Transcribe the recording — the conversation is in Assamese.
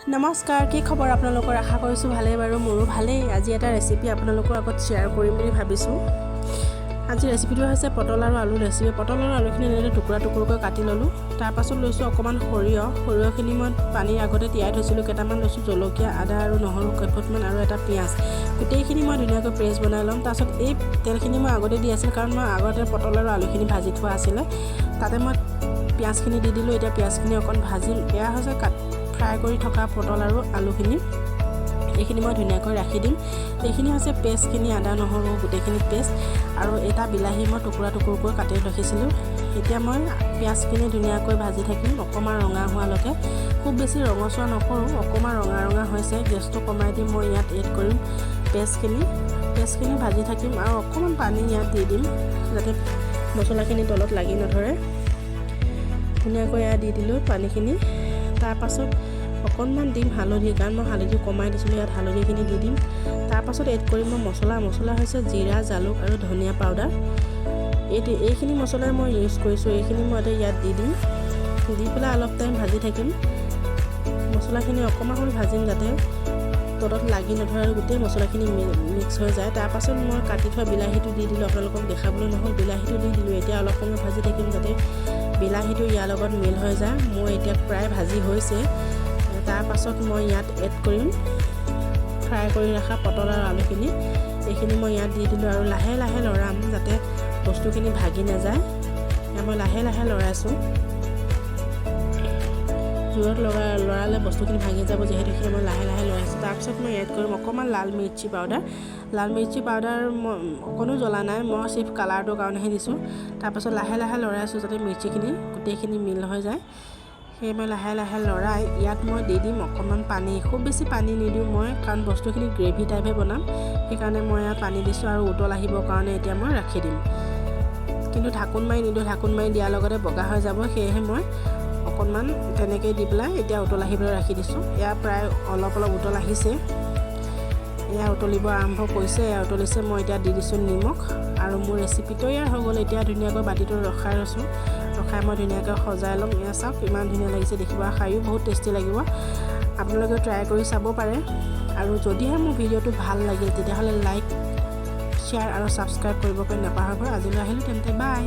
नमस्कार की खबर आपनलोকৰ आशा কৰিছো ভালে বাৰু মোৰো ভালে আজি এটা ৰেচিপি आपनলোকৰ আগত শেয়াৰ কৰিম বুলি ভাবিছো আজি ৰেচিপিটো হৈছে পটল আৰু আলু ৰেচিপি পটল আৰু আলুখিনি এনেকৈ টুকুৰা টুকুৰকৈ কাটি ললো তাৰ পাছত লৈছো অকমান সৰিয়হখিনি মই পানীৰ আগতে তিয়াই থৈছিলো কেটামান লৈছো জলকীয়া আদা আৰু নহৰু কেইফুটমান আৰু এটা পিয়াজ গোটেইখিনি মই ধুনীয়াকৈ পেষ্ট বনাই লম তাৰ পাছত এই তেলখিনি মই আগতে দি আছিল কাৰণ মই আগতে পটল আৰু আলুখিনি ভাজি থোৱা আছিল তাতে মই পিয়াজখিনি দি দিলো এতিয়া পিয়াজখিনি অকন ভাজি এয়া হৈছে ফ্ৰাই কৰি থকা পটল আৰু আলুখিনি এইখিনি মই ধুনীয়াকৈ ৰাখি দিম এইখিনি হৈছে পেষ্টখিনি আদা নহৰু গোটেইখিনি পেষ্ট আৰু এটা বিলাহী মই টুকুৰা টুকুৰকৈ কাটি ৰাখিছিলোঁ এতিয়া মই পিয়াজখিনি ধুনীয়াকৈ ভাজি থাকিম অকমান ৰঙা হোৱালৈকে খুব বেছি ৰঙচুৱা নকৰো অকমান ৰঙা হৈছে গেছটো কমাই দিম মই ইয়াত এড কৰিম পেষ্টখিনি ভাজি থাকিম আৰু অকমান পানী ইয়াত দি দিম যাতে মছলাখিনি তলত লাগি নধৰে ধুনীয়াকৈ ইয়াত দি দিলোঁ পানীখিনি তাৰ পাছত অকণমান দিম হালধি কাৰণ মই হালধি কমাই দিছিলোঁ ইয়াত হালধিখিনি দি দিম তাৰ পাছত এড কৰিম মই মছলা হৈছে জিৰা জালুক আৰু ধনিয়া পাউডাৰ এইখিনি মছলাই মই ইউজ কৰিছোঁ এইখিনি মই ইয়াত দি দিম দি পেলাই অলপ টাইম ভাজি থাকিম মছলাখিনি অকণমান সময় ভাজিম যাতে তলত লাগি নধৰে আৰু গোটেই মছলাখিনি মিক্স হৈ যায় তাৰ পাছত মই কাটি থোৱা বিলাহীটো দি দিলোঁ আপোনালোকক দেখাবলৈ নহ'ল বিলাহীটো দি দিলোঁ এতিয়া অলপ সময় ভাজি থাকিম যাতে বিলাহীটো ইয়াৰ লগত মিল হৈ যায় মই এতিয়া প্ৰায় ভাজি হৈছে তাৰ পাছত মই ইয়াত এড কৰিম ফ্ৰাই কৰি ৰাখা পটল আৰু আলুখিনি এইখিনি মই ইয়াত দি দিলোঁ আৰু লাহে লাহে লৰাম যাতে বস্তুখিনি ভাগি নাযায় মই লাহে লাহে লৰাইছোঁ জোৰত লৰালে বস্তুখিনি ভাগি যাব যিহেতু মই লাহে লাহে লৰাইছোঁ তাৰপিছত মই এড কৰিম অকণমান লাল মিৰ্চি পাউডাৰ অকণো জ্বলা নাই মই চিফ কালাৰটোৰ কাৰণেহে দিছোঁ তাৰপাছত লাহে লাহে লৰাইছোঁ যাতে মিৰ্চিখিনি গোটেইখিনি মিল হৈ যায় সেই মই লাহে লাহে লৰাই ইয়াত মই দি দিম অকণমান পানী খুব বেছি পানী নিদিওঁ মই কাৰণ বস্তুখিনি গ্ৰেভি টাইপে বনাম সেইকাৰণে মই ইয়াত পানী দিছোঁ আৰু উতল আহিবৰ কাৰণে এতিয়া মই ৰাখি দিম কিন্তু ঢাকোন মাৰি নিদিওঁ ঢাকোন মাৰি দিয়াৰ লগতে বগা হৈ যাব সেয়েহে মই অকণমান তেনেকৈ দি পেলাই এতিয়া উতল আহিবলৈ ৰাখি দিছোঁ এয়া প্ৰায় অলপ উতল আহিছে এয়া উতলিব আৰম্ভ কৰিছে এয়া উতলিছে মই এতিয়া দি দিছোঁ নিমখ আৰু মোৰ ৰেচিপি তৈয়াৰ হৈ গ'ল এতিয়া ধুনীয়াকৈ বাতিটো ৰখাই মই ধুনীয়াকৈ সজাই ল'ম এয়া চাওক ইমান ধুনীয়া লাগিছে দেখিব খায়ো বহুত টেষ্টি লাগিব আপোনালোকে ট্ৰাই কৰি চাব পাৰে আৰু যদিহে মোৰ ভিডিঅ'টো ভাল লাগিল তেতিয়াহ'লে লাইক শ্বেয়াৰ আৰু ছাবস্ক্ৰাইব কৰিবকৈ নাপাহৰিব আজিলৈ আহিলোঁ তেন্তে বাই